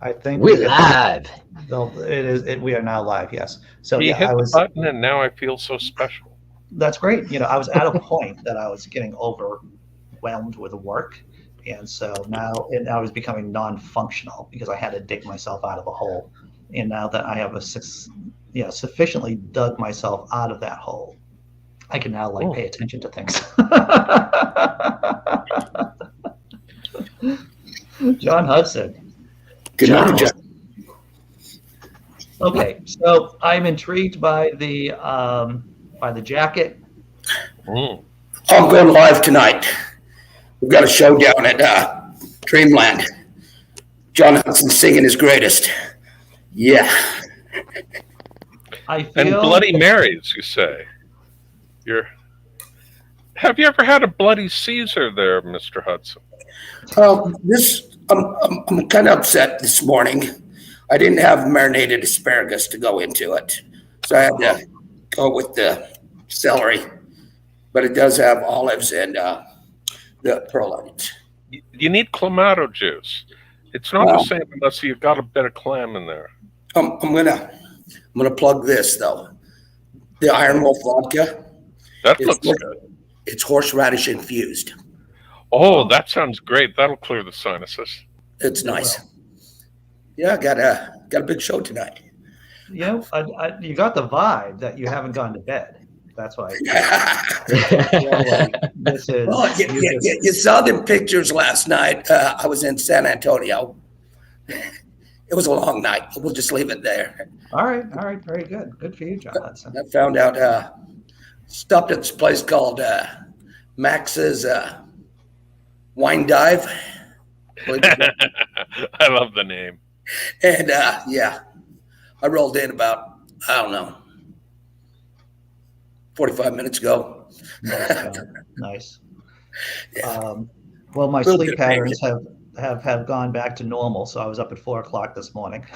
I think We we hit the. live. It is. We are now live. Yes. So He yeah, I hit the was. button, and now I feel so special. That's great. I was at a point that I was getting overwhelmed with work, and so now I was becoming non-functional because I had to dig myself out of a hole. And now that I have sufficiently dug myself out of that hole, I can now Oh. pay attention to things. John Hudson. Good morning, John. Okay, so I'm intrigued by the jacket. I'm going live tonight. We've got a show down at Dreamland. John Hudson singing his greatest. Yeah. I feel. And Bloody Marys, you say? Have you ever had a Bloody Caesar there, Mr. Hudson? I'm kind of upset this morning. I didn't have marinated asparagus to go into it, so I had to go with the celery. But it does have olives and the pearl onions. You need clamato juice. It's not the same unless you've got a bit of clam in there. I'm gonna plug this though. The Iron Wolf vodka. That looks good. It's horseradish infused. Oh, that sounds great. That'll clear the sinuses. It's nice. Yeah, got a big show tonight. You got the vibe that you haven't gone to bed. That's why. This is. Well, you saw them pictures last night. I was in San Antonio. It was a long night. We'll just leave it there. All right, very good. Good for you, John Hudson. I found out. Stopped at this place called Max's Wine Dive. I love the name. And I rolled in about, I don't know, 45 minutes ago. Nice. Yeah. Well, my sleep patterns have gone back to normal, so I was up at 4:00 this morning.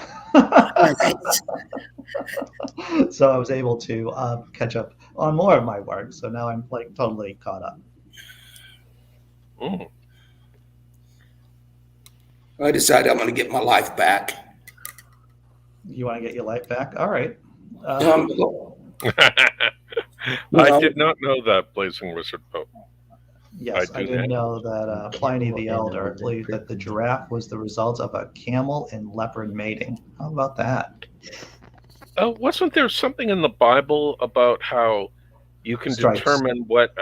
So I was able to catch up on more of my work. So now I'm totally caught up. Mm. I decided I'm going to get my life back. You want to get your life back? All right. I did not know that, Blazing Wizard Pope. Yes, I didn't know that Pliny the Elder believed that the giraffe was the result of a camel and leopard mating. How about that? Wasn't there something in the Bible about how you can Stripes. determine what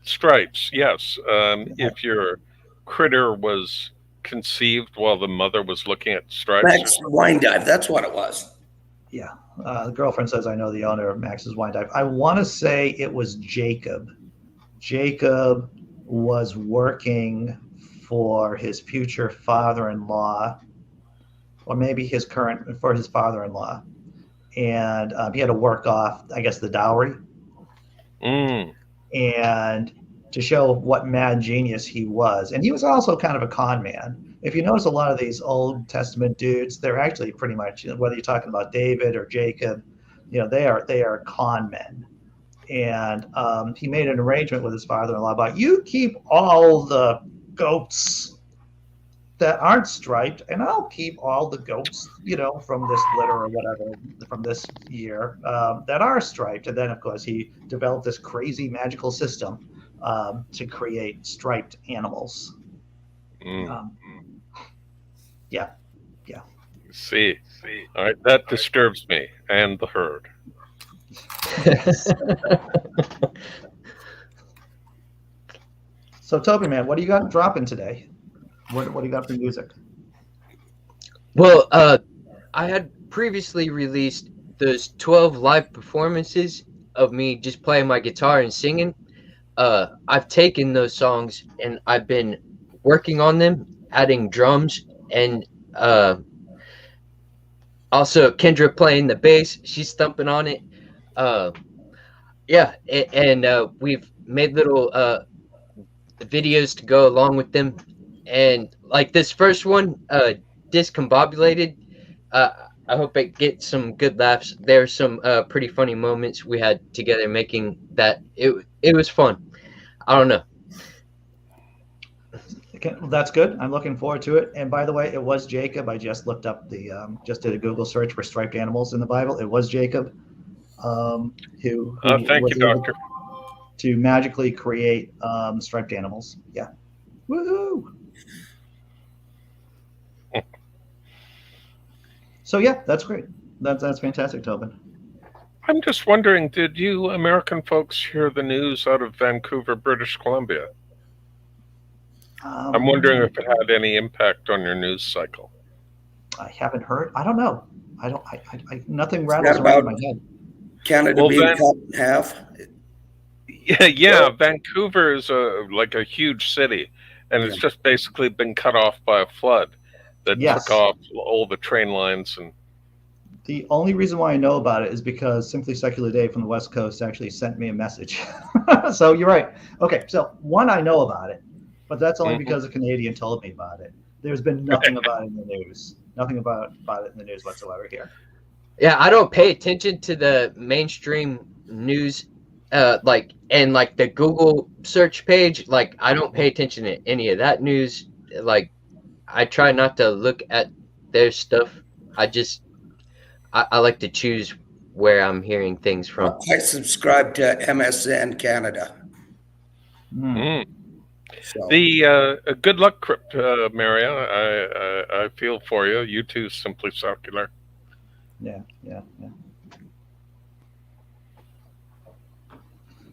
stripes? Yes, if your critter was conceived while the mother was looking at stripes. Max Wine Dive, that's what it was. Yeah. The girlfriend says, I know the owner of Max's Wine Dive. I want to say it was Jacob. Jacob was working for his future father-in-law, or maybe for his father-in-law. And he had to work off, I guess, the dowry. Mm. And to show what mad genius he was. And he was also kind of a con man. If you notice a lot of these Old Testament dudes, they're actually pretty much, whether you're talking about David or Jacob, they are con men. And he made an arrangement with his father-in-law about, you keep all the goats that aren't striped, and I'll keep all the goats, from this litter or whatever, from this year, that are striped. And then, of course, he developed this crazy magical system to create striped animals. Yeah. See. All right, that disturbs me and the herd. So, Toby, man, what do you got dropping today? What do you got for music? Well, I had previously released those 12 live performances of me just playing my guitar and singing. I've taken those songs and I've been working on them, adding drums, and also Kendra playing the bass. She's thumping on it. We've made little videos to go along with them. And like this first one, Discombobulated, I hope it gets some good laughs. There's some pretty funny moments we had together making that. It was fun. I don't know. Okay, well, that's good. I'm looking forward to it. And by the way, it was Jacob. I just looked up just did a Google search for striped animals in the Bible. It was Jacob who Thank was you, able Doctor. to magically create striped animals. Yeah. Woohoo! So yeah, that's great. That's fantastic, Tobin. I'm just wondering, did you American folks hear the news out of Vancouver, British Columbia? I'm wondering if it had any impact on your news cycle. I haven't heard. I don't know. I don't. Nothing Is rattles that around in about my head. Canada Well, being then- cut in half? Yeah, Vancouver is like a huge city, and it's Yeah. just basically been cut off by a flood that Yes. took off all the train lines. And The only reason why I know about it is because Simply Secular Dave from the West Coast actually sent me a message. So you're right. Okay, so one, I know about it, but that's only because a Canadian told me about it. There's been nothing about it in the news. Nothing about it in the news whatsoever here. Yeah, I don't pay attention to the mainstream news, like the Google search page. Like, I don't pay attention to any of that news. Like, I try not to look at their stuff. I like to choose where I'm hearing things from. I subscribe to MSN Canada. Mm. So Good luck, Crypt Maria. I feel for you. You too, Simply Secular. Yeah.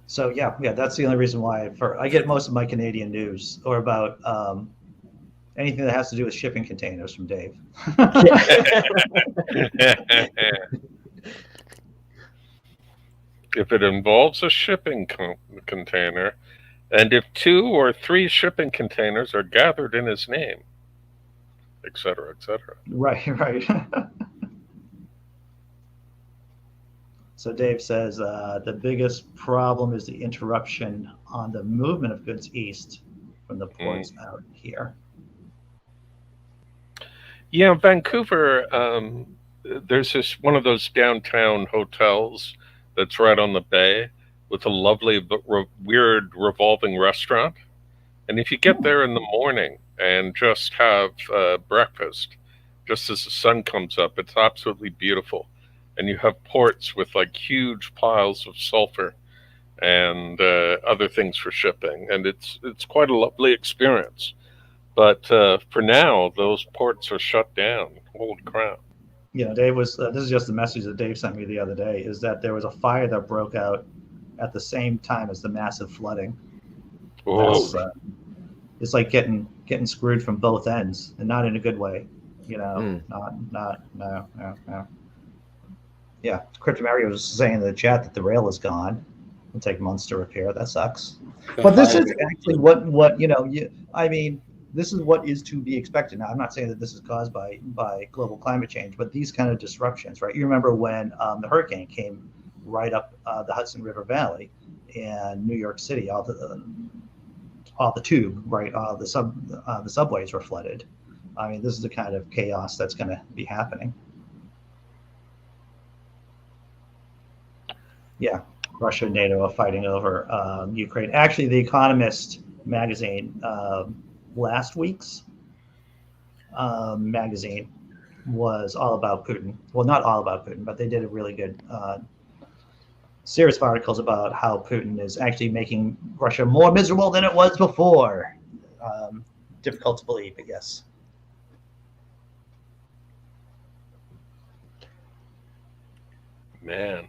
So yeah, that's the only reason why I get most of my Canadian news or about anything that has to do with shipping containers from Dave. If it involves a shipping container, and if 2 or 3 shipping containers are gathered in his name, etc., etc. Right. So Dave says the biggest problem is the interruption on the movement of goods east from the ports out here. Yeah, Vancouver, there's one of those downtown hotels that's right on the bay with a lovely but weird revolving restaurant. And if you get there in the morning and just have breakfast, just as the sun comes up, it's absolutely beautiful. And you have ports with like huge piles of sulfur and other things for shipping. And it's quite a lovely experience. But for now, those ports are shut down. Holy crap. Dave was, this is just the message that Dave sent me the other day, is that there was a fire that broke out at the same time as the massive flooding. It's like getting screwed from both ends, and not in a good way. No. Yeah, Crypto Mario was saying in the chat that the rail is gone. It'll take months to repair. That sucks. But this is actually what this is what is to be expected. Now, I'm not saying that this is caused by global climate change, but these kind of disruptions, right? You remember when the hurricane came right up the Hudson River Valley and New York City, all the tube, right? The subways were flooded. I mean, this is the kind of chaos that's going to be happening. Yeah, Russia and NATO are fighting over Ukraine. Actually, The Economist magazine, last week's magazine, was all about Putin. Well, not all about Putin, but they did a really good series of articles about how Putin is actually making Russia more miserable than it was before. Difficult to believe, I guess. Man.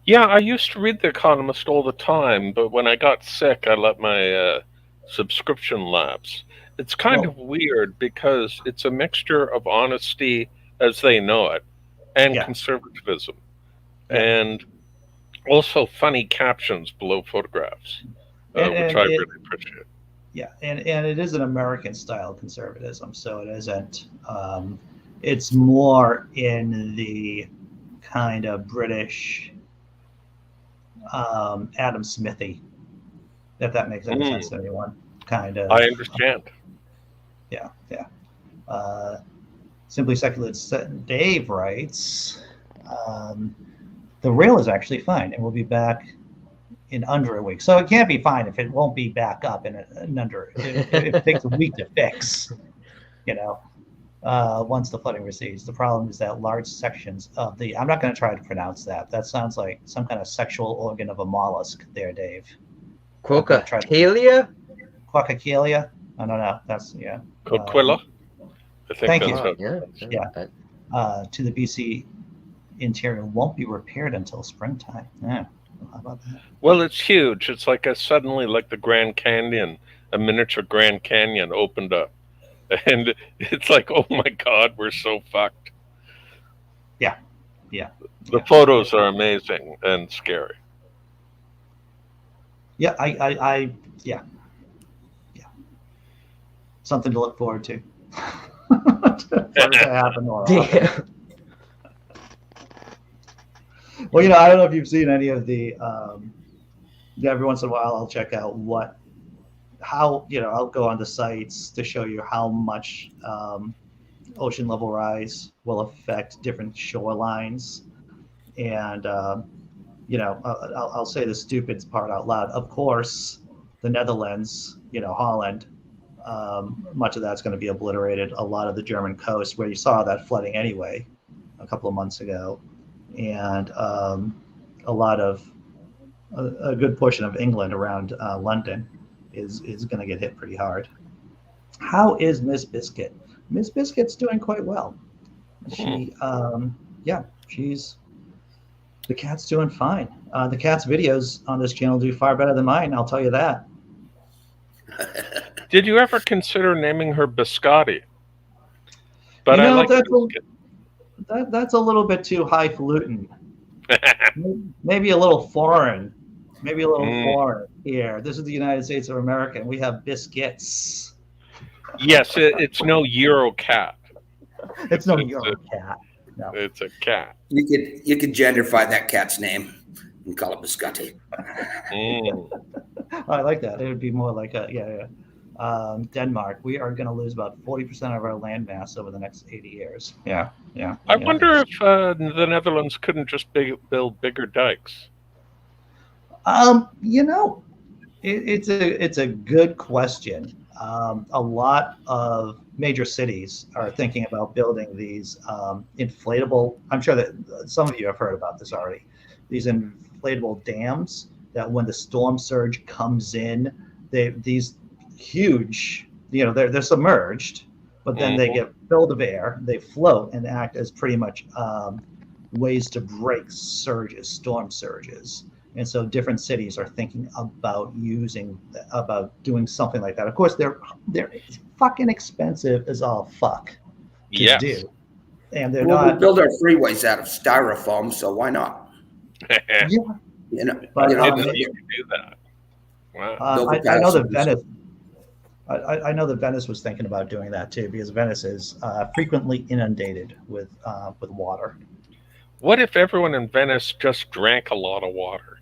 Yeah, I used to read The Economist all the time, but when I got sick, I let my subscription lapse. It's kind of weird because it's a mixture of honesty as they know it and conservatism, and also funny captions below photographs, which I really appreciate. Yeah, and it is an American style conservatism, so it isn't. It's more in the kind of British Adam Smithy, if that makes any sense to anyone. Kind of. I understand. Yeah. Simply Secular Dave writes, the rail is actually fine, and we'll be back in under a week. So it can't be fine if it won't be back up in under. It takes a week to fix. Once the flooding recedes. The problem is that large sections of the, I'm not going to try to pronounce that. That sounds like some kind of sexual organ of a mollusk there, Dave. Quokkachelia? Quokkachelia? I don't know. That's, yeah. Coquilla? I think thank that's you. To the BC interior won't be repaired until springtime. Yeah. How about that? Well, it's huge. It's like suddenly like the Grand Canyon, a miniature Grand Canyon opened up. And it's like, oh my God, we're so fucked. Yeah. The photos are amazing and scary. Yeah, yeah. Something to look forward to. For it to happen more often. Well, I don't know if you've seen any of the. Every once in a while, I'll check out how I'll go on the sites to show you how much ocean level rise will affect different shorelines, and I'll say the stupid part out loud. Of course, the Netherlands, Holland, much of that's going to be obliterated. A lot of the German coast, where you saw that flooding anyway, a couple of months ago, and a good portion of England around London is going to get hit pretty hard. How is Miss Biscuit? Miss Biscuit's doing quite well. The cat's doing fine. The cat's videos on this channel do far better than mine, I'll tell you that. Did you ever consider naming her Biscotti? But I like that's a little bit too highfalutin. Maybe a little foreign. Foreign here. This is the United States of America, and we have biscuits. Yes, it's no Euro cat. It's no Euro cat. No. It's a cat. You could genderify that cat's name and call it Biscotti. I like that. It would be more like Denmark. We are going to lose about 40% of our land mass over the next 80 years. Yeah. I wonder if the Netherlands couldn't just build bigger dikes. It's a good question. A lot of major cities are thinking about building these inflatable. I'm sure that some of you have heard about this already. These inflatable dams that, when the storm surge comes in, these huge, they're submerged, but then they get filled with air. They float and act as pretty much ways to break storm surges. And so different cities are thinking about doing something like that. Of course, they're fucking expensive as all fuck to do. And they're not. We build our freeways out of styrofoam, so why not? Yeah. But you can do that. Wow. I know that Venice. I know that Venice was thinking about doing that too, because Venice is frequently inundated with water. What if everyone in Venice just drank a lot of water?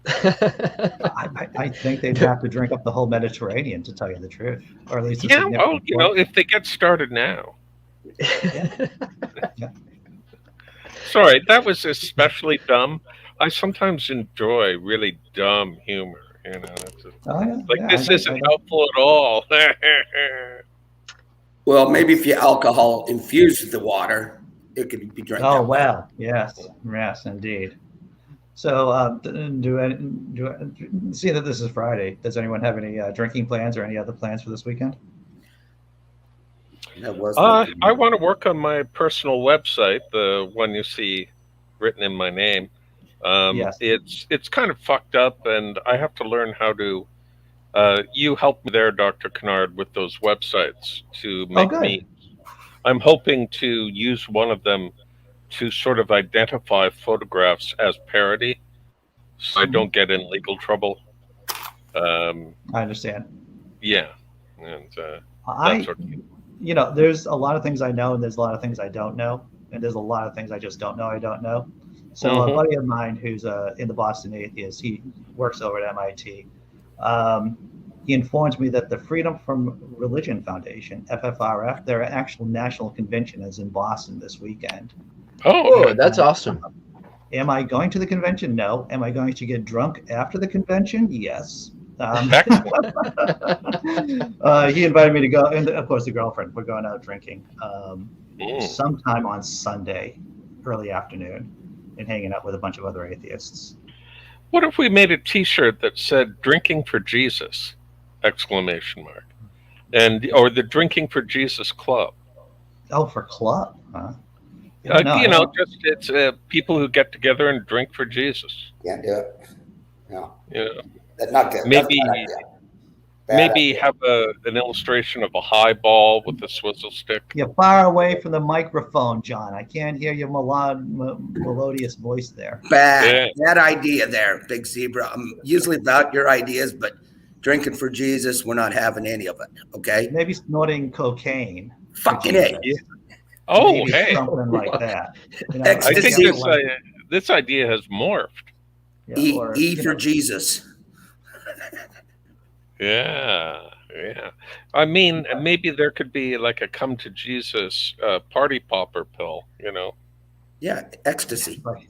I think they'd have to drink up the whole Mediterranean, to tell you the truth, or at least if they get started now. Yeah. Sorry, that was especially dumb. I sometimes enjoy really dumb humor. This isn't helpful at all. Well, maybe if you alcohol infuse the water, it could be drank. Oh well, yes, indeed. So, see that this is Friday. Does anyone have any drinking plans or any other plans for this weekend? I want to work on my personal website, the one you see written in my name. Yes. It's kind of fucked up, and I have to learn how to. You helped me there, Dr. Kennard, with those websites to make memes. I'm hoping to use one of them to sort of identify photographs as parody, so I don't get in legal trouble. I understand. Yeah, and there's a lot of things I know, and there's a lot of things I don't know, and there's a lot of things I just don't know. I don't know. So a buddy of mine who's in the Boston Atheists, he works over at MIT. He informs me that the Freedom from Religion Foundation, FFRF, their actual national convention is in Boston this weekend. Oh, that's awesome. Am I going to the convention? No. Am I going to get drunk after the convention? Yes. Excellent. He invited me to go, and of course the girlfriend. We're going out drinking Mm. sometime on Sunday, early afternoon, and hanging out with a bunch of other atheists. What if we made a T-shirt that said "Drinking for Jesus!" exclamation mark, or the Drinking for Jesus Club? Oh, for club, huh? Yeah, no, You know, just it's people who get together and drink for Jesus. Can't do it. No, Yeah, that's not good. maybe That's a bad idea. Bad maybe idea. have an illustration of a highball with a swizzle stick. You're far away from the microphone, John. I can't hear your melodious voice there. Bad idea there, Big Zebra. I'm usually about your ideas, but drinking for Jesus, we're not having any of it. Okay. Maybe snorting cocaine. Fucking A. Yeah. Oh, Maybe hey! something like that. You know, I think Ecstasy. this idea has morphed. yeah, or, E you for know, Jesus. Yeah. I mean, maybe there could be like a come to Jesus party popper pill. You know. Yeah, ecstasy. Right.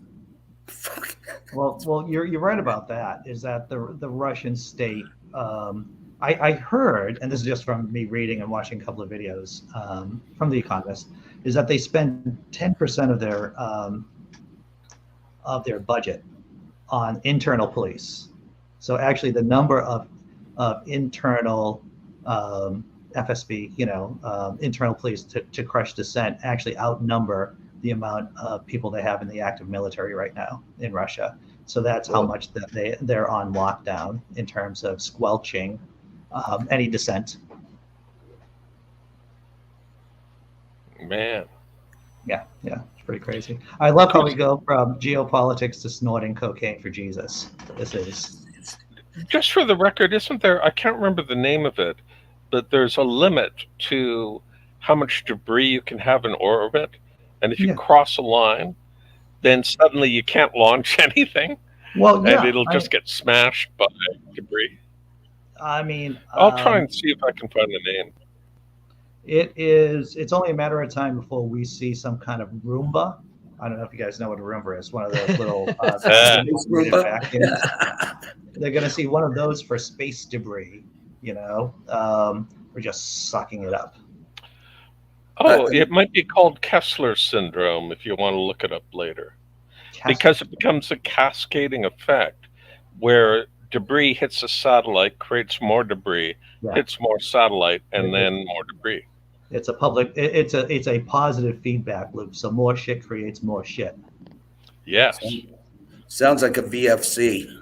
Fuck. Well, you're right about that. Is that the Russian state? I heard, and this is just from me reading and watching a couple of videos from The Economist, is that they spend 10% of their budget on internal police. So actually, the number of internal FSB, internal police to crush dissent actually outnumber the amount of people they have in the active military right now in Russia. So that's how much that they're on lockdown in terms of squelching any dissent. Man. Yeah, it's pretty crazy. I love how we go from geopolitics to snorting cocaine for Jesus. This is Just for the record, isn't there? I can't remember the name of it, but there's a limit to how much debris you can have in orbit, and if you cross a line, then suddenly you can't launch anything, well, yeah, and it'll just get smashed by debris. I mean, I'll try and see if I can find the name. It's only a matter of time before we see some kind of Roomba. I don't know if you guys know what a Roomba is. One of those little vacuums. They're going to see one of those for space debris. We're just sucking it up. Oh, it might be called Kessler syndrome if you want to look it up later, because it becomes a cascading effect where debris hits a satellite, creates more debris, hits more satellite, and then more debris. It's a positive feedback loop. So more shit creates more shit. Yes. Sounds like a VFC.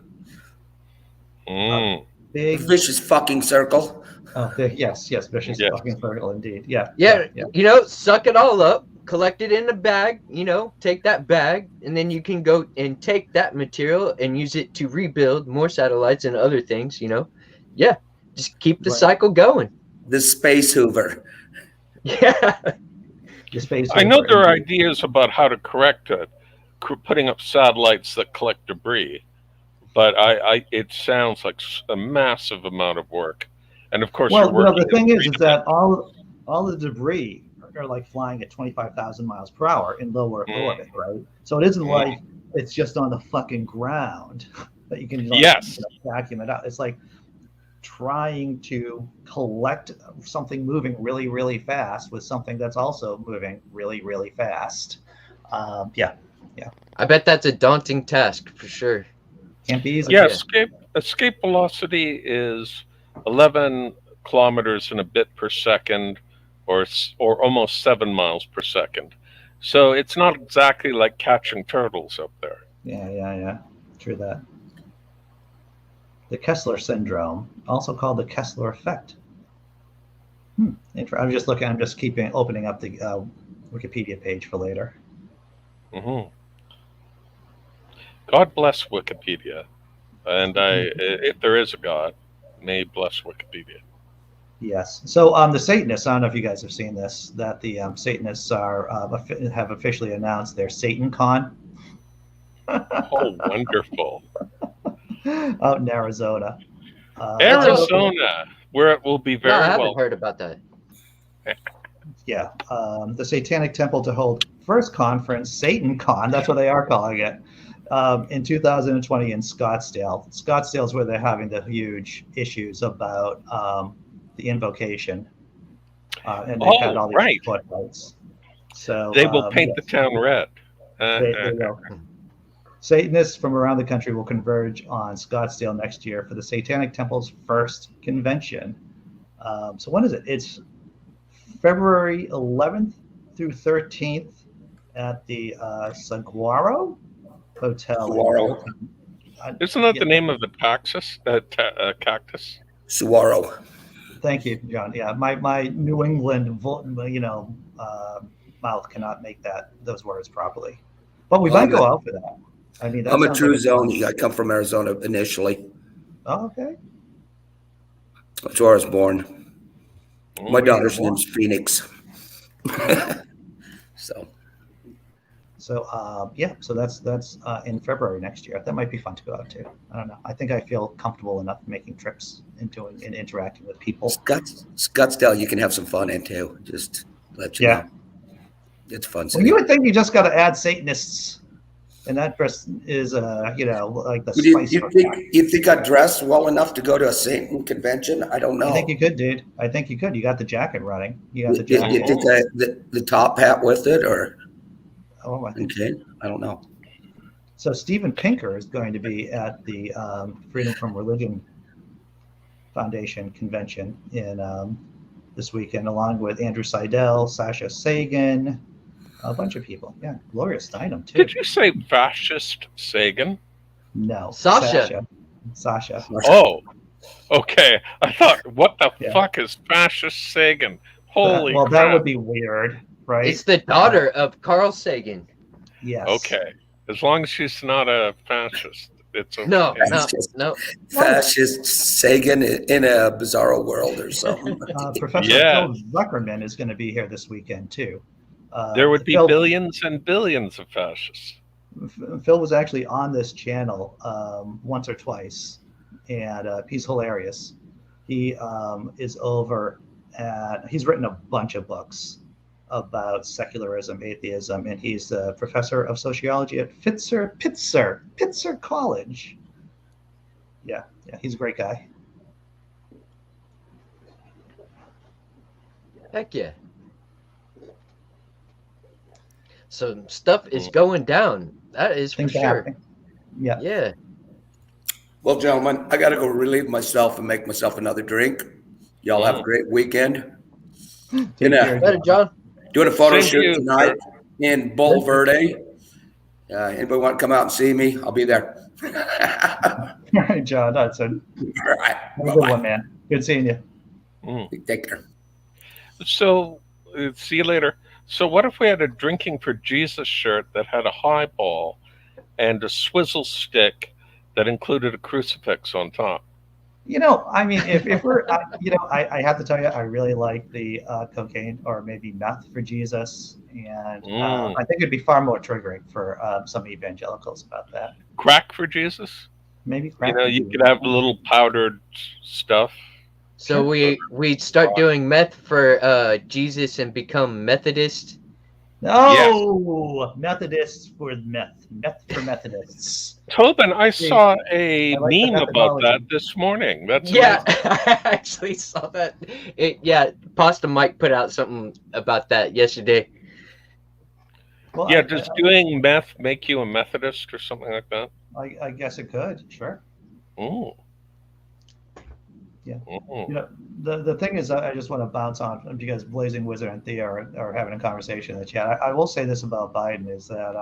Big vicious fucking circle. Oh, yes, vicious fucking circle indeed. Yeah. Suck it all up, collect it in a bag, take that bag, and then you can go and take that material and use it to rebuild more satellites and other things, Yeah, just keep the cycle going. The space Hoover. Yeah. The space I know there are ideas about how to correct it, putting up satellites that collect debris, but it sounds like a massive amount of work. And of course, the thing is that all the debris are like flying at 25,000 miles per hour in low Earth orbit, right? So it isn't like it's just on the fucking ground that you can vacuum it out. It's like trying to collect something moving really, really fast with something that's also moving really, really fast. Yeah. I bet that's a daunting task for sure. Can't be easy. Yeah, escape velocity is 11 kilometers and a bit per second, or almost 7 miles per second. So it's not exactly like catching turtles up there. Yeah. True that. The Kessler syndrome, also called the Kessler effect. I'm just opening up the Wikipedia page for later. Mm-hmm. God bless Wikipedia, and if there is a God, may bless Wikipedia. Yes. So the Satanists, I don't know if you guys have seen this, that the Satanists have officially announced their Satan Con. Oh, wonderful. Out in Arizona. Arizona, where it will be very I haven't well. heard about that. Yeah. The Satanic Temple to hold first conference, Satan Con, that's what they are calling it, in 2020 in Scottsdale. Scottsdale is where they're having the huge issues about the invocation, and they've had all these right. court fights. So They will paint yes, the town red. they will. Satanists from around the country will converge on Scottsdale next year for the Satanic Temple's first convention. So when is it? It's February 11th through 13th at the Saguaro Hotel. Saguaro. Isn't that the name of the cactus? Cactus? Saguaro. Thank you, John. Yeah, my New England, mouth cannot make those words properly. But we might go out for that. I mean, I'm a true zony. I come from Arizona initially. Oh, okay. That's where I was born. My daughter's name's Phoenix. So that's in February next year. That might be fun to go out to. I don't know. I think I feel comfortable enough making trips and interacting with people. Scottsdale, you can have some fun in too. Just let you know. It's fun. Well, you would think you just got to add Satanists, and that person is like the spice. You think I dress well enough to go to a Satan convention? I don't know. I think you could, dude. I think you could. You got the jacket running. You got the jacket. You think the top hat with it, or? Oh, I think okay. I don't know. So Steven Pinker is going to be at the Freedom from Religion Foundation convention in this weekend, along with Andrew Seidel, Sasha Sagan, a bunch of people. Yeah, Gloria Steinem too. Did you say fascist Sagan? No, Sasha. Oh, okay. I thought, what the fuck is fascist Sagan? Holy crap. That would be weird, right? It's the daughter of Carl Sagan. Yes. Okay. As long as she's not a fascist, it's okay. No. Fascist Sagan in a bizarro world or something. Professor Phil Zuckerman is going to be here this weekend too. There would be billions and billions of fascists. Phil was actually on this channel once or twice, and he's hilarious. He is over he's written a bunch of books about secularism, atheism, and he's a professor of sociology at Pitzer College. Yeah, he's a great guy. Heck yeah. So stuff is going down. That is for sure. Yeah. Yeah. Well, gentlemen, I got to go relieve myself and make myself another drink. Y'all have a great weekend. Later, John. Doing a photo shoot tonight in Bull Verde. Anybody want to come out and see me? I'll be there. All right, John. That's it. All right. Have a good one, man. Good seeing you. Take care. So, see you later. So what if we had a Drinking for Jesus shirt that had a highball and a swizzle stick that included a crucifix on top? I mean, if we're, I have to tell you, I really like the cocaine or maybe meth for Jesus. And I think it'd be far more triggering for some evangelicals about that. Crack for Jesus? Maybe crack. You could have a little powdered stuff. So we start doing meth for Jesus and become Methodist. No, Methodists for meth for Methodists. Tobin, I saw a meme about that this morning. That's amazing. I actually saw that. Pasta Mike put out something about that yesterday. Well, does doing meth make you a Methodist or something like that? I guess it could, sure. Oh. Yeah. The thing is, I just want to bounce on because Blazing Wizard and Thea are having a conversation in the chat. I will say this about Biden is that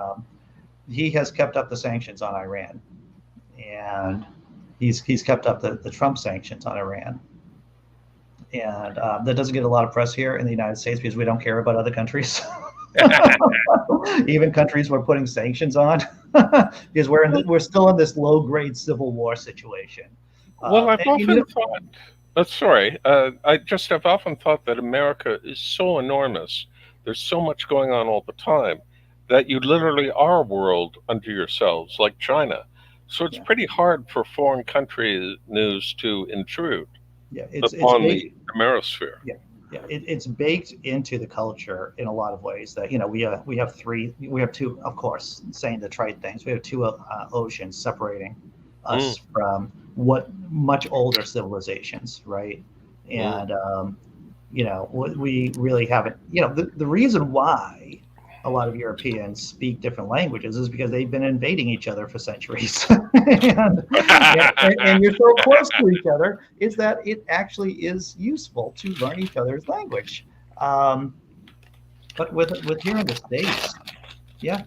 he has kept up the sanctions on Iran, and he's kept up the Trump sanctions on Iran, and that doesn't get a lot of press here in the United States because we don't care about other countries. Even countries we're putting sanctions on because we're still in this low grade civil war situation. Well, I've often thought. I've often thought that America is so enormous. There's so much going on all the time that you literally are a world unto yourselves, like China. So it's pretty hard for foreign country news to intrude upon the Amerisphere. Yeah, it's baked into the culture in a lot of ways. That we have two, of course, saying the trite things. We have two oceans separating us from what much older civilizations, right? And we really haven't. The reason why a lot of Europeans speak different languages is because they've been invading each other for centuries, and you're so close to each other is that it actually is useful to learn each other's language. But with here in the States,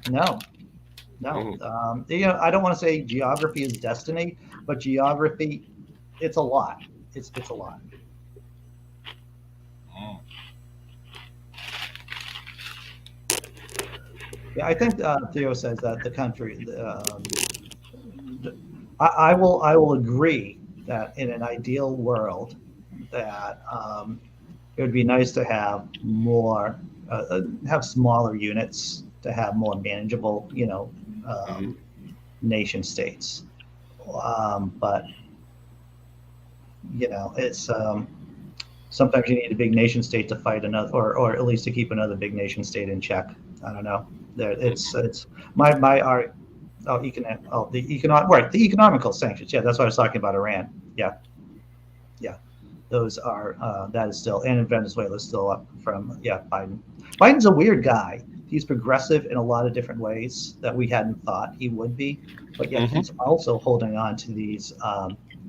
no. I don't want to say geography is destiny, but geography, it's a lot. It's a lot. Yeah, I think Theo says that the country. I will agree that in an ideal world, that it would be nice to have more, have smaller units, to have more manageable, nation states. But it's sometimes you need a big nation state to fight another, or at least to keep another big nation state in check. I don't know. It's the economical sanctions. Yeah, that's what I was talking about. Iran. Yeah. Those are that is still, and Venezuela is still up from Biden. Biden's a weird guy. He's progressive in a lot of different ways that we hadn't thought he would be, but yet he's also holding on to these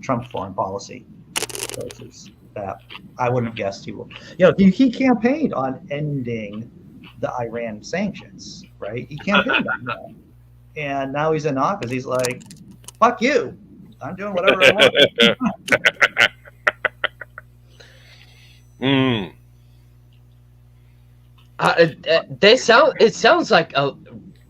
Trump foreign policy choices that I wouldn't have guessed he will. He campaigned on ending the Iran sanctions, right? He campaigned on that. And now he's in office. He's like, fuck you. I'm doing whatever I want. It sounds like a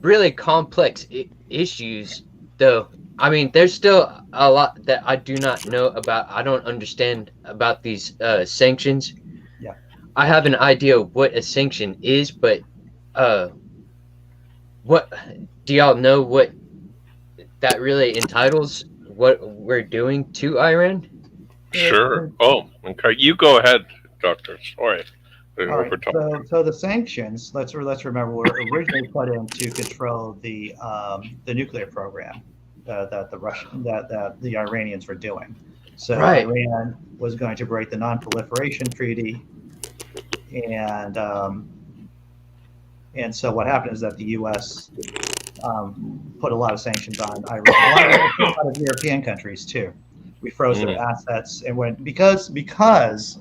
really complex issues, though. I mean, there's still a lot that I do not know about. I don't understand about these sanctions. Yeah. I have an idea of what a sanction is, but what do y'all know what that really entitles? What we're doing to Iran? Sure. Oh, okay. You go ahead, Doctor. Sorry. All right. So the sanctions, let's remember, were originally put in to control the nuclear program that the Iranians were doing. So right. Iran was going to break the non-proliferation treaty, and so what happened is that the U.S. Put a lot of sanctions on Iran, a lot of European countries too. We froze their assets, and because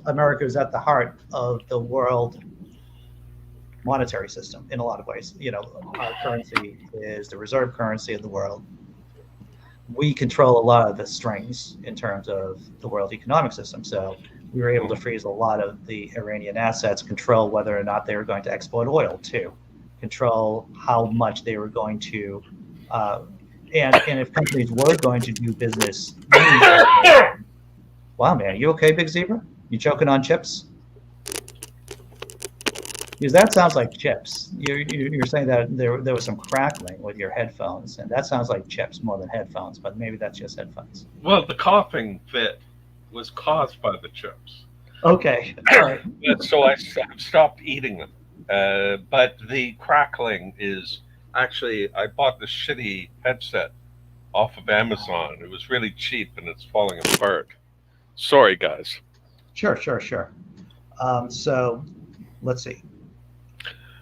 America is at the heart of the world monetary system in a lot of ways. Our currency is the reserve currency of the world. We control a lot of the strings in terms of the world economic system. So we were able to freeze a lot of the Iranian assets, control whether or not they were going to export oil too, control how much they were going to, and if companies were going to do business. Wow, man, you okay, Big Zebra? You choking on chips? Because that sounds like chips. You're saying that there was some crackling with your headphones, and that sounds like chips more than headphones, but maybe that's just headphones. Well, the coughing fit was caused by the chips. Okay. All right. So I stopped eating them. But the crackling is actually, I bought this shitty headset off of Amazon. It was really cheap and it's falling apart. Sorry, guys. Sure. So let's see.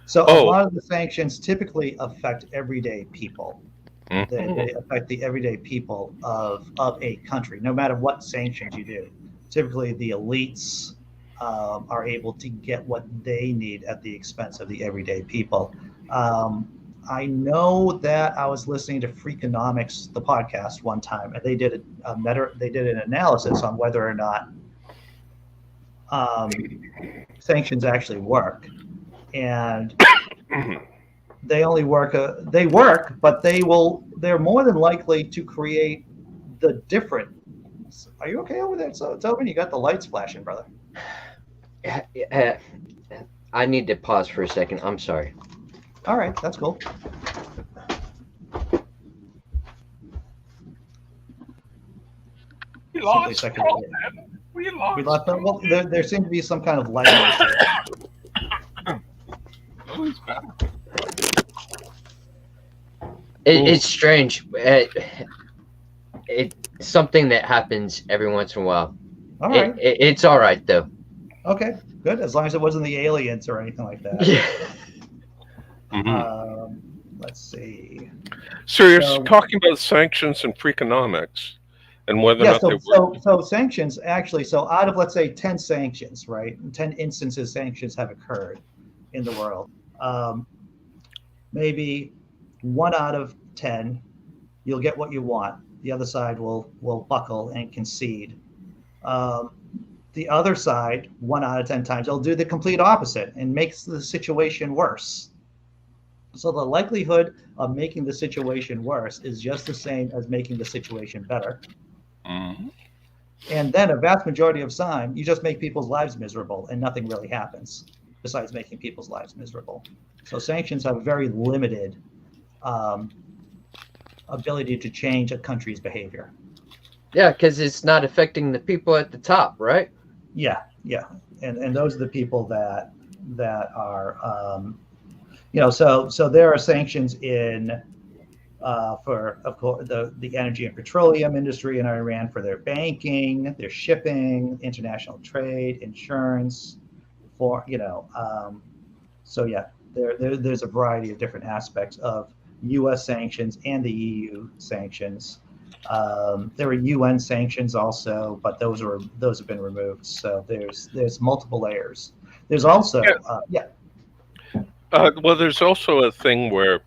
So a lot of the sanctions typically affect everyday people. They affect the everyday people of a country, no matter what sanctions you do. Typically, the elites are able to get what they need at the expense of the everyday people. I know that I was listening to Freakonomics, the podcast, one time, and they did an analysis on whether or not sanctions actually work, and they only work. They work, but they're more than likely to create the different. Are you okay over there? So tell me, you got the lights flashing, brother. I need to pause for a second. I'm sorry. All right, that's cool. We lost. We lost. We lost them. Well, there seemed to be some kind of lighting issue. Oh, he's back. It's strange. It's something that happens every once in a while. All right. It's all right though. Okay. Good. As long as it wasn't the aliens or anything like that. Yeah. Let's see. So you're talking about sanctions and Freakonomics, and whether or not they work. So sanctions actually. So out of, let's say, 10 sanctions, right? 10 instances sanctions have occurred in the world. Maybe 1 out of 10, you'll get what you want. The other side will buckle and concede. The other side, 1 out of 10 times, they'll do the complete opposite and makes the situation worse. So the likelihood of making the situation worse is just the same as making the situation better. Mm-hmm. And then a vast majority of time, you just make people's lives miserable and nothing really happens besides making people's lives miserable. So sanctions have very limited ability to change a country's behavior. Yeah, because it's not affecting the people at the top, right? Yeah. And those are the people that are, so there are sanctions in for, of course, the energy and petroleum industry in Iran for their banking, their shipping, international trade, insurance, there's a variety of different aspects of U.S. sanctions and the EU sanctions. There were UN sanctions also, but those have been removed. So there's multiple layers. There's also well, there's also a thing where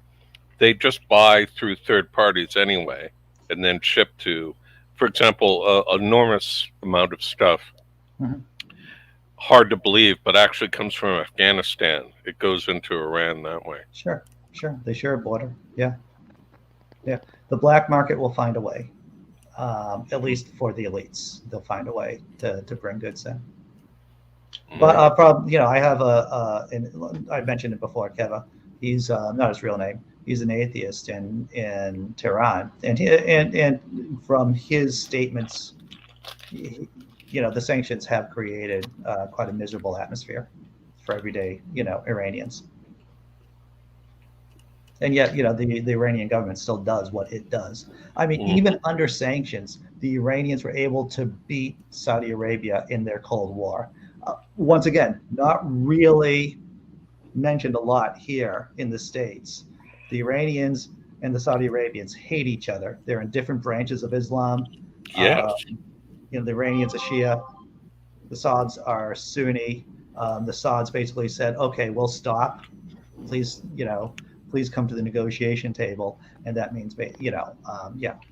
they just buy through third parties anyway, and then ship to, for example, an enormous amount of stuff. Mm-hmm. Hard to believe, but actually comes from Afghanistan. It goes into Iran that way. Sure. They share a border. Yeah. The black market will find a way, at least for the elites. They'll find a way to bring goods in. But I have I mentioned it before, Keva. He's not his real name. He's an atheist in Tehran, and from his statements, the sanctions have created quite a miserable atmosphere for everyday Iranians. And yet, the Iranian government still does what it does. I mean, even under sanctions, the Iranians were able to beat Saudi Arabia in their Cold War. Once again, not really mentioned a lot here in the States. The Iranians and the Saudi Arabians hate each other. They're in different branches of Islam. Yes. The Iranians are Shia. The Sauds are Sunni. The Sauds basically said, okay, we'll stop. Please come to the negotiation table. And that means,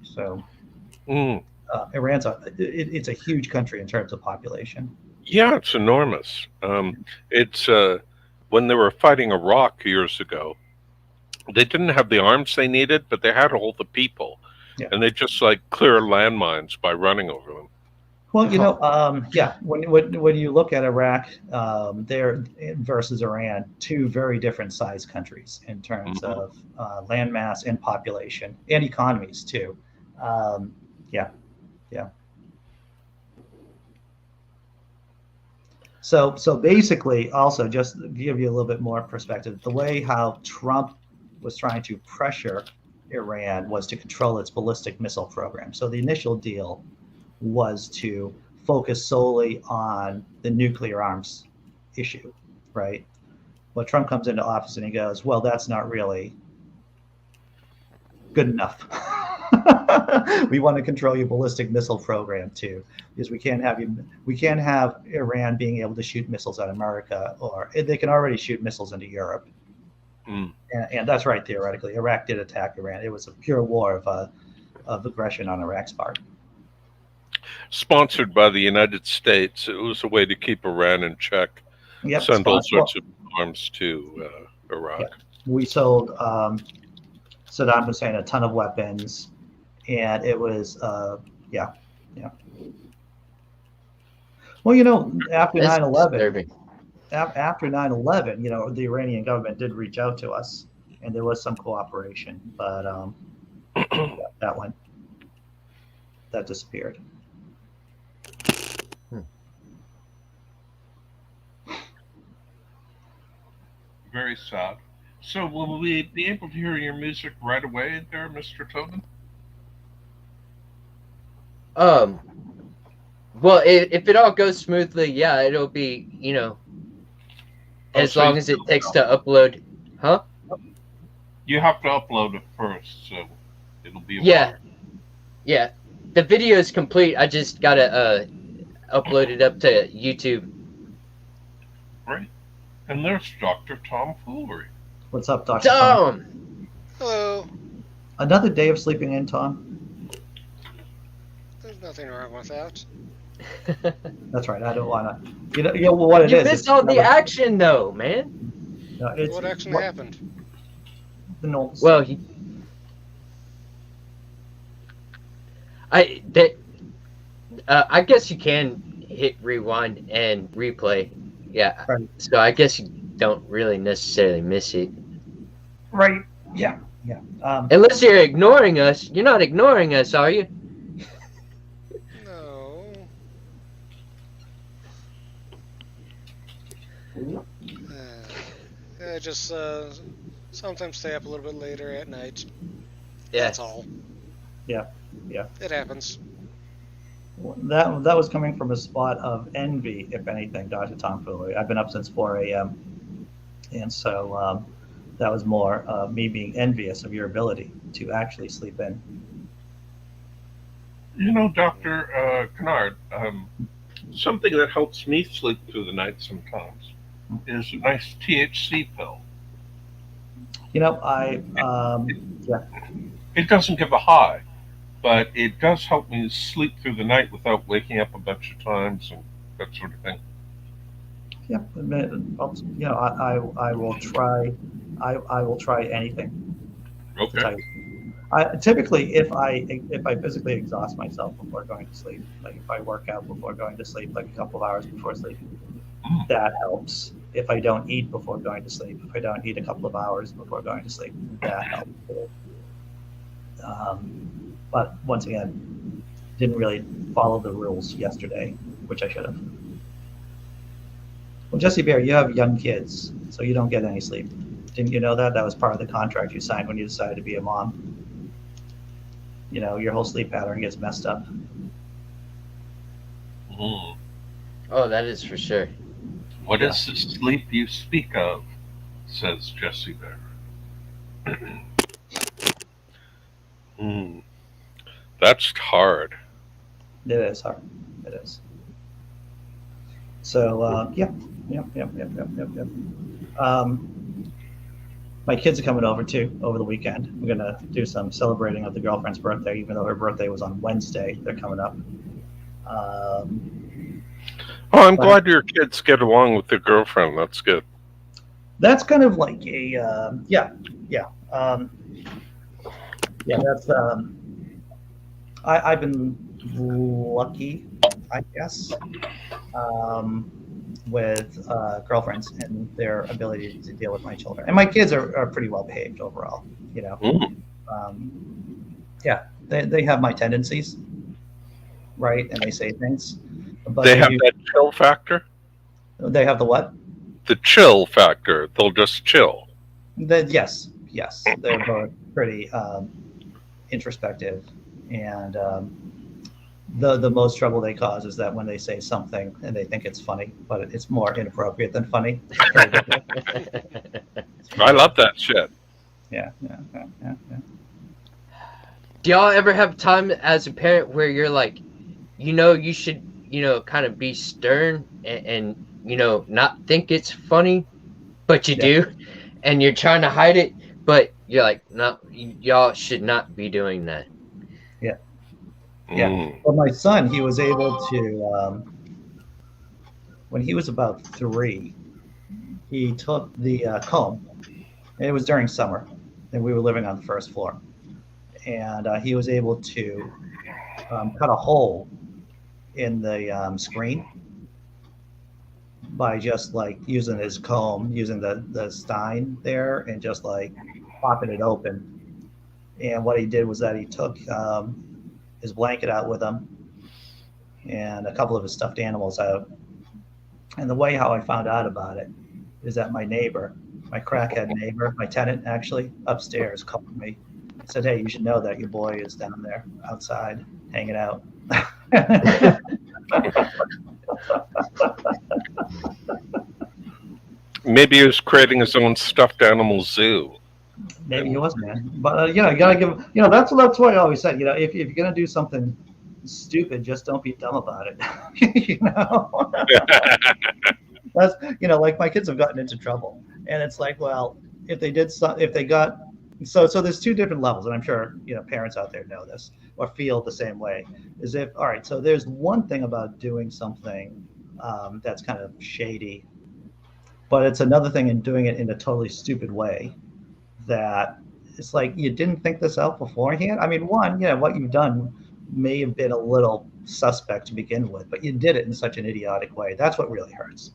So Iran's it's a huge country in terms of population. Yeah, it's enormous. It's when they were fighting Iraq years ago, they didn't have the arms they needed, but they had all the people. Yeah. And they just clear landmines by running over them. Well, when you look at Iraq, there versus Iran, two very different sized countries in terms of land mass and population and economies too. So basically, also just to give you a little bit more perspective, the way how Trump was trying to pressure Iran was to control its ballistic missile program. So the initial deal was to focus solely on the nuclear arms issue, right? Well, Trump comes into office and he goes, well, that's not really good enough. We want to control your ballistic missile program too, because we can't have Iran being able to shoot missiles at America, or they can already shoot missiles into Europe. And that's right, theoretically. Iraq did attack Iran. It was a pure war of aggression on Iraq's part. Sponsored by the United States, it was a way to keep Iran in check. Yep, send all sorts of arms to Iraq. Yeah. We sold Saddam Hussein a ton of weapons, and it was, Well, after 9/11, after 9/11, the Iranian government did reach out to us, and there was some cooperation, but that disappeared. Very sad. So, will we be able to hear your music right away there, Mr. Tobin? Um, well, if it all goes smoothly, yeah, it'll be, as So long as it takes to upload. Huh? you have to upload it first, so it'll be a Yeah, while. yeah. The video is complete. I just gotta upload it up to YouTube. Right. And there's Dr. Tom Foolery. What's up, Dr. Tom? Tom! Hello. Another day of sleeping in, Tom? There's nothing wrong with that. That's right. I don't want to. You know what it You is. missed all the action, though, man. It's What actually happened? the Knowles. Well, I guess you can hit rewind and replay. Yeah. Right. So I guess you don't really necessarily miss it. Right. Yeah. Yeah. Unless you're ignoring us. You're not ignoring us, are you? No. I just sometimes stay up a little bit later at night. Yeah. That's all. Yeah. Yeah. It happens. That was coming from a spot of envy, if anything, Dr. Tom Foolery. I've been up since 4 a.m. And so that was more me being envious of your ability to actually sleep in. You know, Dr. Kennard, something that helps me sleep through the night sometimes is a nice THC pill. You know, yeah. It doesn't give a high, but it does help me sleep through the night without waking up a bunch of times and that sort of thing. Yeah, you know, I will try. I will try anything. Okay. Typically, if I physically exhaust myself before going to sleep, like if I work out before going to sleep, like a couple of hours before sleep, that helps. If I don't eat before going to sleep, if I don't eat a couple of hours before going to sleep, that helps. But once again, didn't really follow the rules yesterday, which I should have. Well, Jesse Bear, you have young kids, so you don't get any sleep. Didn't you know that? That was part of the contract you signed when you decided to be a mom. You know, your whole sleep pattern gets messed up. Mm. Oh, that is for sure. What is the sleep you speak of? Says Jesse Bear. That's hard. It is hard. It is. So, Yep. My kids are coming over too over the weekend. We're gonna do some celebrating of the girlfriend's birthday, even though her birthday was on Wednesday. They're coming up. I'm glad your kids get along with their girlfriend. That's good. That's kind of like a That's I've been lucky, I guess, with girlfriends and their ability to deal with my children. And my kids are pretty well behaved overall. You know, they have my tendencies, right? And they say things. But they have that chill factor. They have the what? The chill factor. They'll just chill. Yes. They're both pretty introspective, and the most trouble they cause is that when they say something and they think it's funny, but it's more inappropriate than funny. I love that shit. Yeah. Do y'all ever have time as a parent where you're like, you should, kind of be stern and not think it's funny, but you do, and you're trying to hide it, but you're like, no, y'all should not be doing that. Yeah. Well, my son, he was able to, when he was about 3, he took the comb, and it was during summer, and we were living on the first floor, and he was able to cut a hole in the screen by just like using his comb, using the Stein there, and just like popping it open. And what he did was that he took his blanket out with him and a couple of his stuffed animals out. And the way how I found out about it is that my neighbor my crackhead neighbor, my tenant actually upstairs, called me. Said, "Hey, you should know that your boy is down there outside hanging out." Maybe he was creating his own stuffed animal zoo. Maybe he was, man. But you know, you gotta give. You know, that's why I always said. You know, if you're gonna do something stupid, just don't be dumb about it. You know, that's like my kids have gotten into trouble, and it's like, well, if they did some, if they got, so there's two different levels, and I'm sure parents out there know this or feel the same way. Is if all right, so there's one thing about doing something that's kind of shady, but it's another thing in doing it in a totally stupid way that it's like you didn't think this out beforehand. I mean, one, what you've done may have been a little suspect to begin with, but you did it in such an idiotic way. That's what really hurts.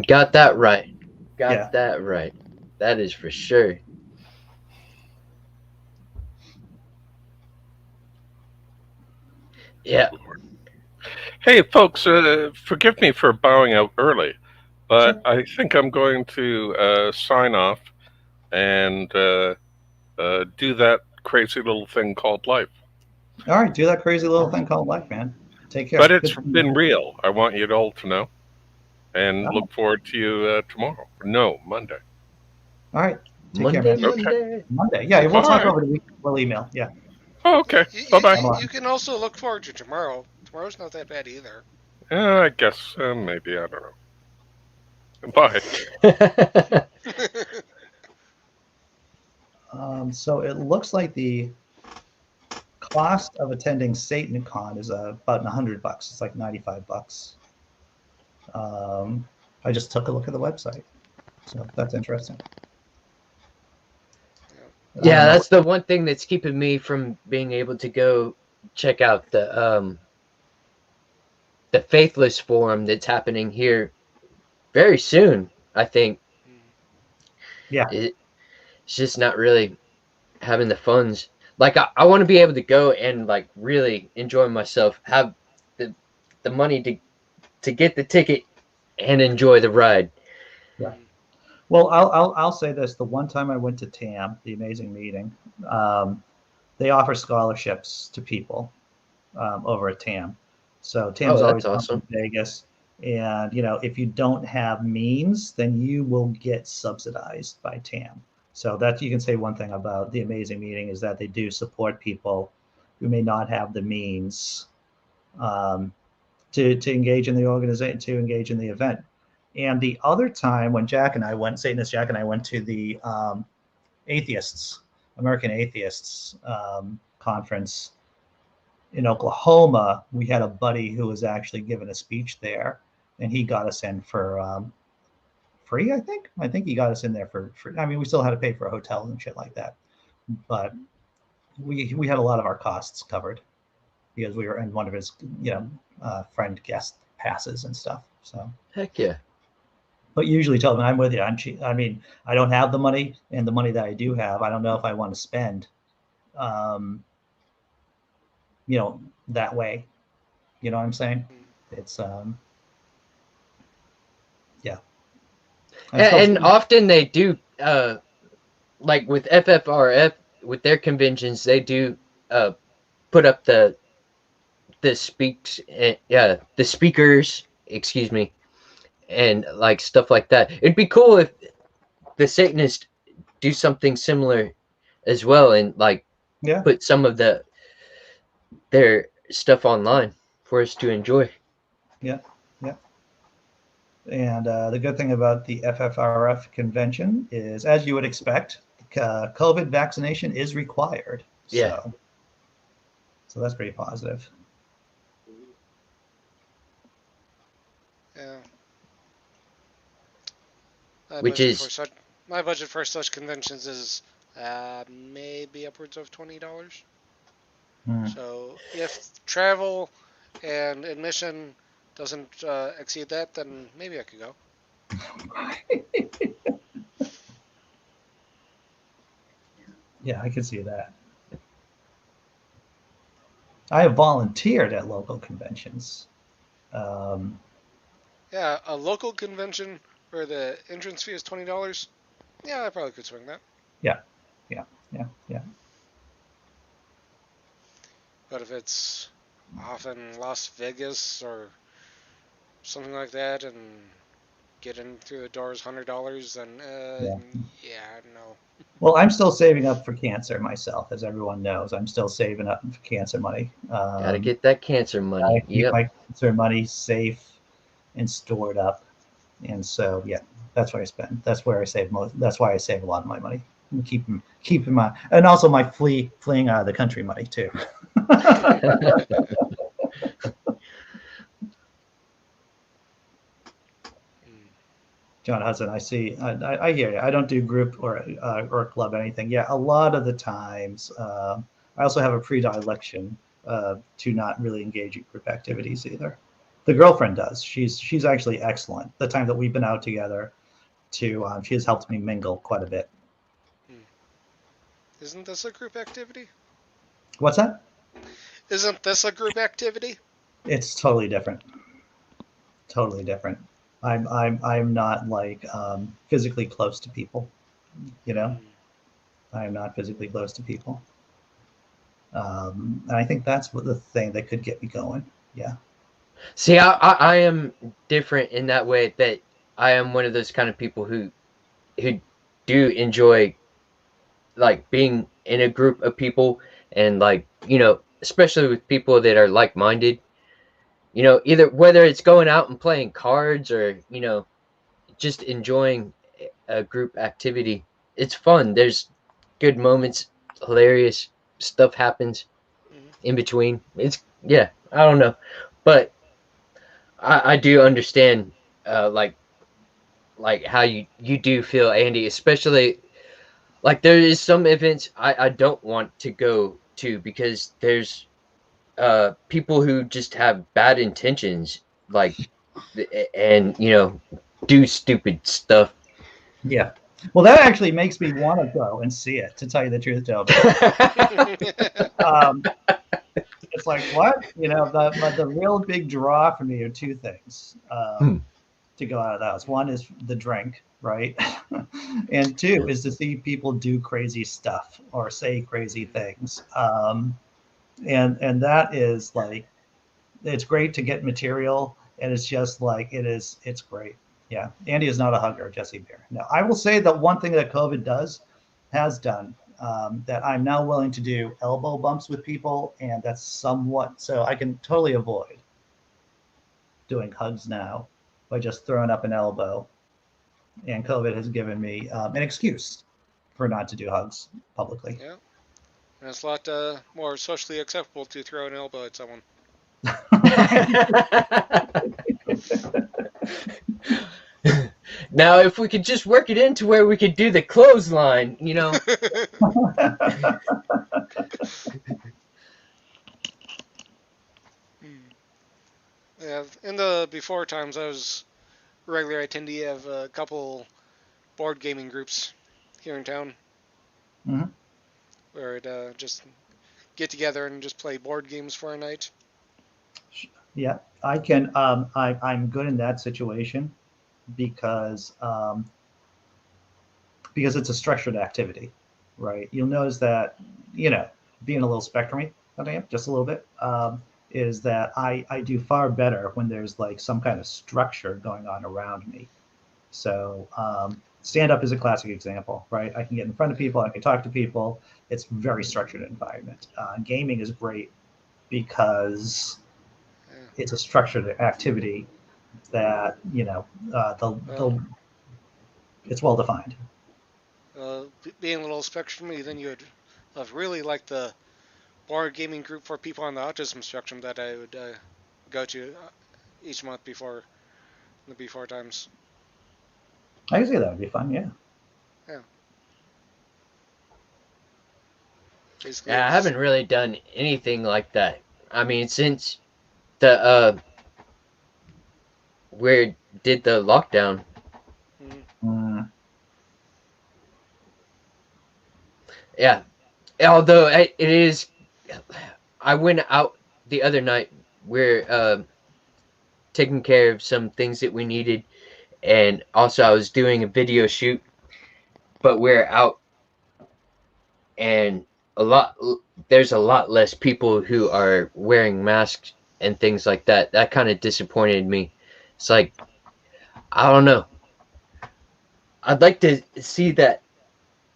Got that right. Got Yeah. that right. That is for sure. Yeah. Hey, folks, forgive me for bowing out early, but Sure. I think I'm going to sign off and do that crazy little thing called life. All right, do that crazy little thing called life, man. Take care. But it's Good. been real. I want you all to know. And Oh. look forward to you tomorrow. No, Monday. All right. Take Monday, care, man. Okay. Monday. Yeah, we'll All talk right. over the week. We'll email. Yeah. Oh, okay. Bye-bye. You can also look forward to tomorrow. Tomorrow's not that bad either. I guess maybe. I don't know. Bye. So it looks like the cost of attending SatanCon is about $100. It's like $95. I just took a look at the website, so that's interesting. Yeah, that's the one thing that's keeping me from being able to go check out the Faithless Forum that's happening here very soon, I think. Yeah. It's just not really having the funds. Like I want to be able to go and like really enjoy myself, have the money to get the ticket and enjoy the ride. Yeah. Well, I'll say this: the one time I went to TAM, the amazing meeting, they offer scholarships to people over at TAM. So TAM's always awesome. in Vegas, and if you don't have means, then you will get subsidized by TAM. So that you can say one thing about the amazing meeting is that they do support people who may not have the means to engage in the organization, to engage in the event. And the other time when Satanist Jack and I went to the Atheists, American Atheists conference in Oklahoma, we had a buddy who was actually giving a speech there, and he got us in for free. I think he got us in there for free. I mean, we still had to pay for a hotel and shit like that, but we had a lot of our costs covered because we were in one of his friend guest passes and stuff. So heck yeah. But usually tell them I'm with you. I'm cheap. I mean, I don't have the money, and the money that I do have, I don't know if I want to spend, that way. You know what I'm saying? It's yeah. And often they do, like with FFRF, with their conventions, they do put up the speakers, excuse me, and like stuff like that. It'd be cool if the Satanists do something similar as well, and like put some of their stuff online for us to enjoy. Yeah. And the good thing about the FFRF convention is, as you would expect, COVID vaccination is required. Yeah. So that's pretty positive. Yeah. My budget for such conventions is maybe upwards of $20. So if travel and admission doesn't exceed that, then maybe I could go. Yeah, I can see that. I have volunteered at local conventions. Yeah, a local convention where the entrance fee is $20. Yeah, I probably could swing that. Yeah. But if it's off in Las Vegas or something like that, and getting through the door is $100, then yeah, no. Well, I'm still saving up for cancer myself, as everyone knows. I'm still saving up for cancer money. Gotta get that cancer money. I keep my cancer money safe and stored up, and so yeah, that's where I spend. That's where I save most. That's why I save a lot of my money. And keeping my, and also my fleeing out of the country money too. John Hudson, I see. I hear you. I don't do group or club anything. Yeah, a lot of the times. I also have a predilection to not really engage in group activities either. The girlfriend does. She's actually excellent. The time that we've been out together, she has helped me mingle quite a bit. Isn't this a group activity? What's that? Isn't this a group activity? It's totally different. Totally different. I'm not like physically close to people, you know. I am not physically close to people, and I think that's what the thing that could get me going. Yeah. See, I am different in that way, that I am one of those kind of people who do enjoy like being in a group of people, and like, you know, especially with people that are like-minded. You know, either whether it's going out and playing cards, or, you know, just enjoying a group activity. It's fun. There's good moments, hilarious stuff happens in between. It's, yeah, I don't know, but I do understand like how you do feel, Andy, especially like there is some events I don't want to go to, because there's people who just have bad intentions, like, and, you know, do stupid stuff. Yeah. Well, that actually makes me want to go and see it, to tell you the truth, Joe. It's like, what? You know, the real big draw for me are two things to go out of the house. One is the drink, right? And two is to see people do crazy stuff or say crazy things. And that is like, it's great to get material, and it's just like, it's great. Yeah. Andy is not a hugger, Jesse Beer. No, I will say that one thing that COVID has done, that I'm now willing to do elbow bumps with people, and that's somewhat, so I can totally avoid doing hugs now by just throwing up an elbow. And COVID has given me an excuse for not to do hugs publicly. Yeah. And it's a lot more socially acceptable to throw an elbow at someone. Now, if we could just work it into where we could do the clothesline, you know. Yeah, in the before times, I was regular attendee of a couple board gaming groups here in town, where it just get together and just play board games for a night. Yeah, I can. I'm good in that situation because it's a structured activity, right? You'll notice that, you know, being a little spectrum-y, just a little bit, is that I do far better when there's like some kind of structure going on around me. So stand-up is a classic example, right? I can get in front of people, I can talk to people. It's a very structured environment. Gaming is great because it's a structured activity that, you know, it's well defined. Being a little spectrum-y, then you would really like the board gaming group for people on the autism spectrum that I would go to each month before times. I can see that would be fun, yeah. Yeah. Basically, yeah, I haven't really done anything like that. I mean, since the where did the lockdown? Yeah, although it is, I went out the other night where taking care of some things that we needed, and also I was doing a video shoot, but we're out, and there's a lot less people who are wearing masks and things like that. That kind of disappointed me. It's like, I don't know. I'd like to see that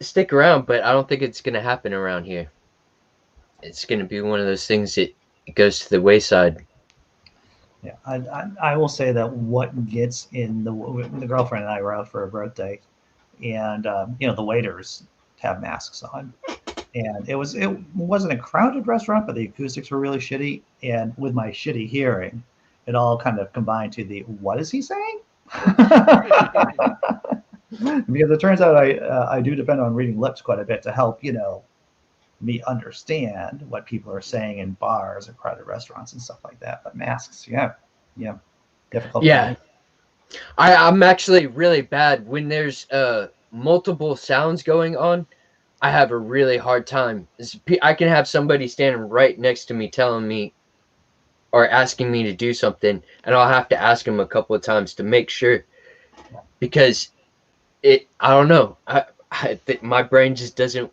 stick around, but I don't think it's going to happen around here. It's going to be one of those things that goes to the wayside. Yeah, I will say that what gets in the girlfriend and I were out for her birthday, and the waiters have masks on, and it wasn't a crowded restaurant, but the acoustics were really shitty, and with my shitty hearing, it all kind of combined to the what is he saying? Because it turns out I do depend on reading lips quite a bit to help me understand what people are saying in bars or crowded restaurants and stuff like that. But masks, yeah, difficult. Yeah, I'm actually really bad when there's multiple sounds going on. I have a really hard time. I can have somebody standing right next to me telling me or asking me to do something, and I'll have to ask them a couple of times to make sure, because I don't know. I think my brain just doesn't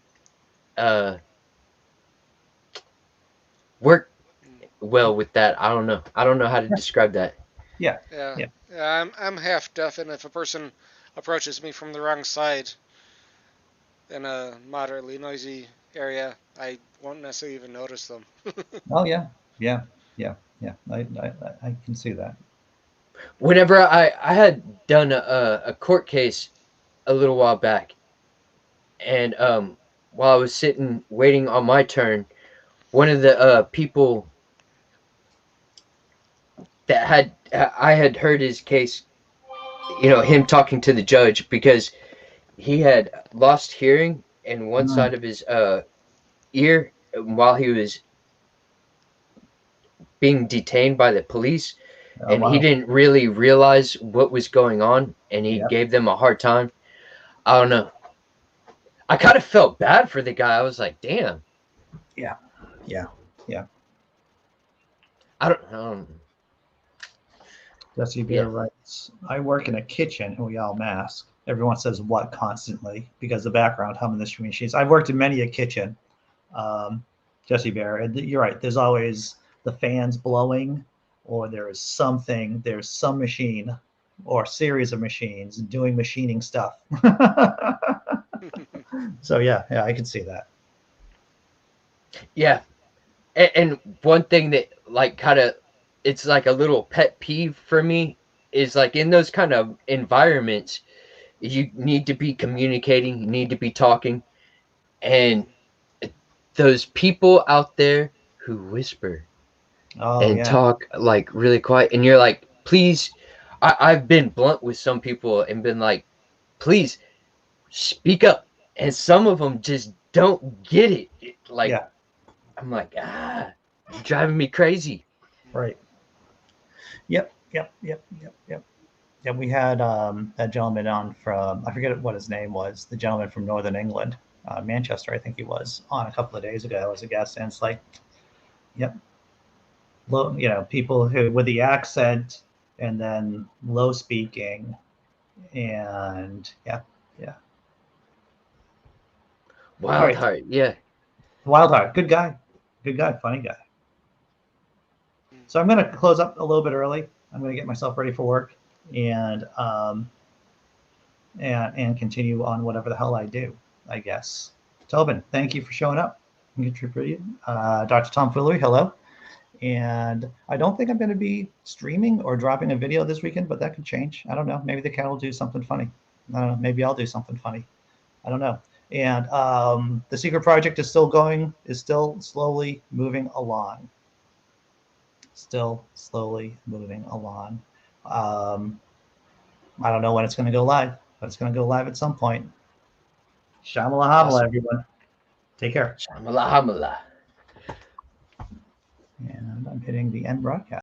work well with that. I don't know. I don't know how to describe that. Yeah. I'm half deaf, and if a person approaches me from the wrong side in a moderately noisy area, I won't necessarily even notice them. Oh yeah. I can see that. Whenever I had done a court case a little while back, and while I was sitting waiting on my turn, one of the people that I had heard his case, him talking to the judge, because he had lost hearing in one side of his ear while he was being detained by the police, and he didn't really realize what was going on, and he gave them a hard time. I don't know. I kind of felt bad for the guy. I was like, damn. Yeah. I don't know. Jesse Beer writes, I work in a kitchen and we all mask. Everyone says what constantly because the background hum in the streaming machines. I've worked in many a kitchen, Jesse Bear, and you're right. There's always the fans blowing, or there's some machine or series of machines doing machining stuff. So yeah, I can see that. Yeah. And one thing that it's like a little pet peeve for me is like in those kind of environments, you need to be communicating, you need to be talking, and those people out there who whisper talk like really quiet, and you're like, please, I've been blunt with some people and been like, please speak up, and some of them just don't get it. I'm like, you're driving me crazy. Right. Yep. Yeah, we had that gentleman on from, I forget what his name was, the gentleman from Northern England, Manchester, I think he was, on a couple of days ago as a guest. And it's like, people who with the accent and then low speaking, and Wildheart, yeah. Wildheart, good guy, funny guy. So I'm going to close up a little bit early. I'm going to get myself ready for work and continue on whatever the hell I do, I guess. Tobin, thank you for showing up and contributing. Dr. Tom Fillery, hello. And I don't think I'm going to be streaming or dropping a video this weekend, but that could change. I don't know. Maybe the cat will do something funny. I don't know. Maybe I'll do something funny. I don't know. And the secret project is still slowly moving along. I don't know when it's going to go live, but it's going to go live at some point. Shamala hamala, everyone. Take care. Shamala hamala. And I'm hitting the end broadcast.